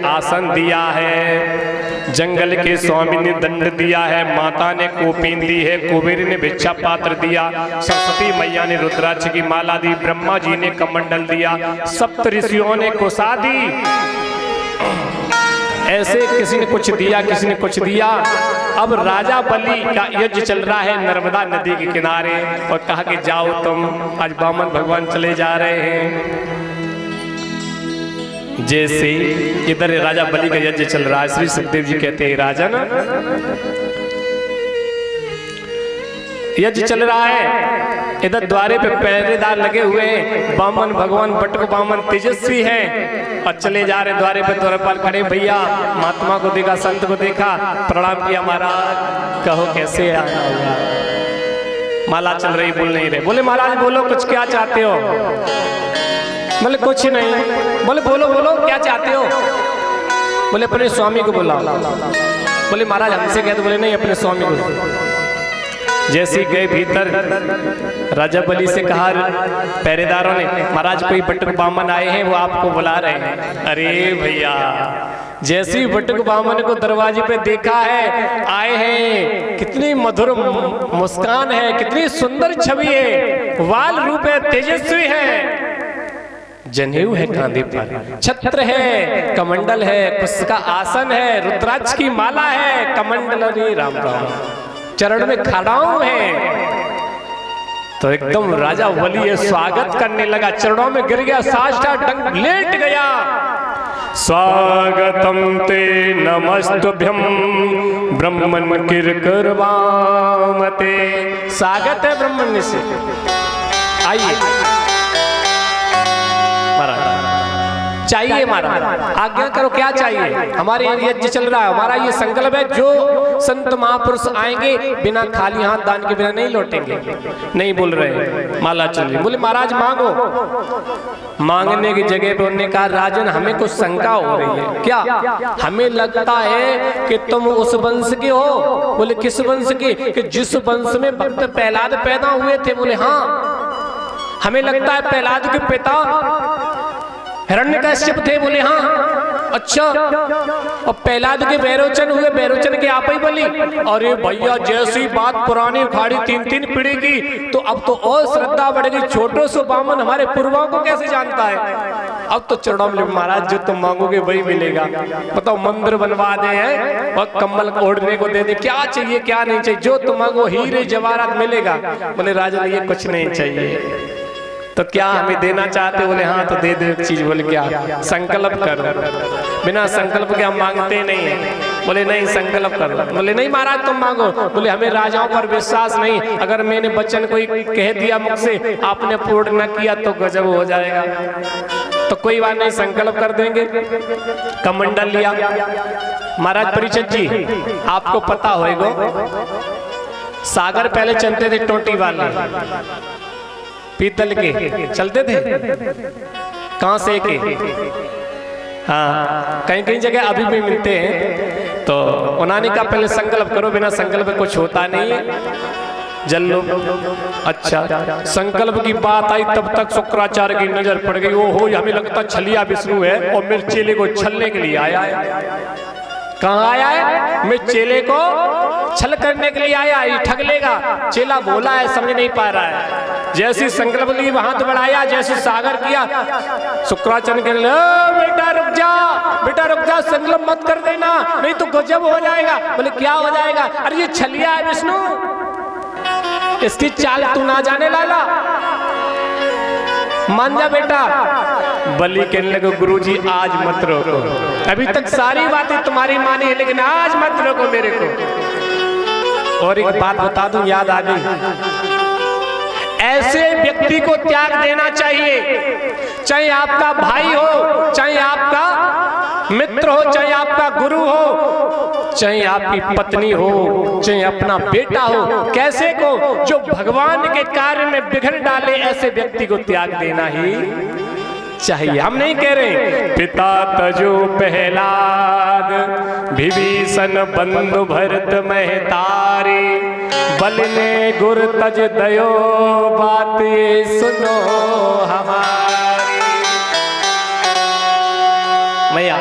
आसन दिया है, जंगल के स्वामी ने दंड दिया है, माता ने कोपीन दी है, कुबेर ने भिक्षा पात्र दिया, सरस्वती मैया ने रुद्राक्ष की माला दी, ब्रह्मा जी ने कमंडल दिया, सप्त ऋषियों ने कुशा दी। ऐसे किसी ने कुछ दिया, किसी ने कुछ दिया। अब राजा बलि का यज्ञ चल रहा है नर्मदा नदी के किनारे, और कहा कि जाओ तुम, आज वामन भगवान चले जा रहे हैं। जैसे इधर राजा बलि का यज्ञ चल रहा है, श्री सुखदेव जी कहते हैं राजन, यज्ञ चल रहा है, इधर द्वारे पे पहरेदार लगे हुए हैं, वामन भगवान बटक वामन तेजस्वी है, और चले जा रहे द्वारे पे, द्वारपाल खड़े, भैया महात्मा को देखा, संत को देखा, प्रणाम किया, महाराज कहो कैसे आना होगा। माला चल रही, बोल नहीं रहे, बोले महाराज बोलो कुछ, क्या चाहते हो? बोले कुछ नहीं। बोले बोलो बोलो क्या चाहते हो? बोले अपने स्वामी को बुलाओ। बोले महाराज हमसे कहते, बोले नहीं अपने स्वामी को। जैसे गए भीतर, राजा बलि से कहा पहरेदारों ने, महाराज कोई बटुक बामन आए हैं, वो आपको बुला रहे हैं। अरे भैया, जैसे ही बटुक बामन को दरवाजे पे देखा है, आए हैं, कितनी मधुर मुस्कान है, कितनी सुंदर छवि है, वाल रूप है, तेजस्वी है, जनेऊ है कांधे पर, छत्र है, कमंडल है, पुष्प आसन है, रुद्राक्ष की माला है, कमंडल राम राम, चरण में खड़ाऊ है। तो एकदम राजा बलि स्वागत करने लगा, चरणों में गिर गया, साष्टांग लेट गया। स्वागतम ते नमस्तुभ्यं ब्रह्मन् किरकरवामते। स्वागत है ब्रह्मण्य से, आइए चाहिए महाराज, आज्ञा करो क्या चाहिए? हमारे यज्ञ चल रहा है, हमारा ये संकल्प है, जो संत महापुरुष आएंगे बिना खाली हाथ दान के बिना नहीं लौटेंगे। नहीं बोल रहे, माला चल रही। बोले महाराज मांगो। मांगने की जगह पे उन्होंने कहा राजन हमें कुछ शंका हो रही है। क्या? हमें लगता है कि तुम उस वंश के हो। बोले किस वंश के? कि जिस वंश में भक्त प्रहलाद पैदा हुए थे। बोले हाँ, हमें लगता है प्रहलाद के पिता हिरण्यकश्यप थे। बोले हाँ। अच्छा, और प्रहलाद के बैरोचन हुए, बैरोचन के आप ही बलि। अरे भैया जैसी बात पुरानी उखाड़ी 3-3 पीढ़ी की, तो अब तो और श्रद्धा बढ़ गई। छोटो सो बामन हमारे पूर्वों को कैसे जानता है? अब तो चरणों में महाराज जो तुम मांगोगे वही मिलेगा। बताओ मंदिर बनवा दे हैं और कम्बल ओढ़ने को दे दे, क्या चाहिए क्या नहीं चाहिए? जो तुम मांगो हीरे जवाहरात मिलेगा। बोले राजा ये कुछ नहीं चाहिए। तो क्या हमें देना चाहते? बोले हाँ तो दे दो एक चीज। बोले क्या? संकल्प कर। बिना संकल्प के हम मांगते नहीं है। बोले नहीं संकल्प कर। बोले नहीं महाराज तुम मांगो। बोले हमें राजाओं पर विश्वास नहीं, अगर मैंने वचन कोई कह दिया मुख से, आपने पूर्ण न किया तो गजब हो जाएगा। तो कोई बात नहीं, संकल्प कर देंगे। कमंडल लिया। महाराज परिचित जी आपको पता होगा, सागर पहले चलते थे टोटी वाले, पीतल के चलते थे, कांसे के। हाँ, कहीं कहीं जगह अभी भी मिलते हैं। तो उन्होंने कहा पहले संकल्प करो, बिना संकल्प कुछ होता नहीं है। जल लो। अच्छा, संकल्प की बात आई तब तक शुक्राचार्य की नजर पड़ गई। ओ हो, हमें लगता छलिया विष्णु है और मेरे चेले को छलने के लिए आया है। कहाँ आया है? मैं चेले को छल करने के लिए आया, ये ठग लेगा। चेला बोला है, समझ नहीं पा रहा है। जैसी संकल्प ली हाथ बढ़ाया, जैसे सागर किया, शुक्राचार्य के लिए बेटा रुक जा, बेटा रुक जा, संकल्प मत कर देना नहीं तो गजब हो जाएगा। बोले क्या हो जाएगा? अरे ये छलिया है विष्णु, इसकी चाल तू ना जाने लाला, मान जा बेटा। बलि कहने लगे गुरुजी आज मत रोको, अभी तक सारी बातें तुम्हारी मानी है लेकिन आज मत रोको मेरे को। और एक बात बता दूं, याद आ गई, ऐसे व्यक्ति को त्याग देना चाहिए, चाहे आपका भाई हो, चाहे आपका मित्र हो, चाहे आपका गुरु हो, चाहे आपकी पत्नी हो, चाहे अपना बेटा हो। कैसे को? जो भगवान के कार्य में बिघड़ डाले, ऐसे व्यक्ति को त्याग देना ही चाहिए। हम नहीं कह रहे पिता तजो प्रहलाद, विभीषण बंधु भरत महतारे, बल ने गुर तज दयो बात सुनो हमारी। मैया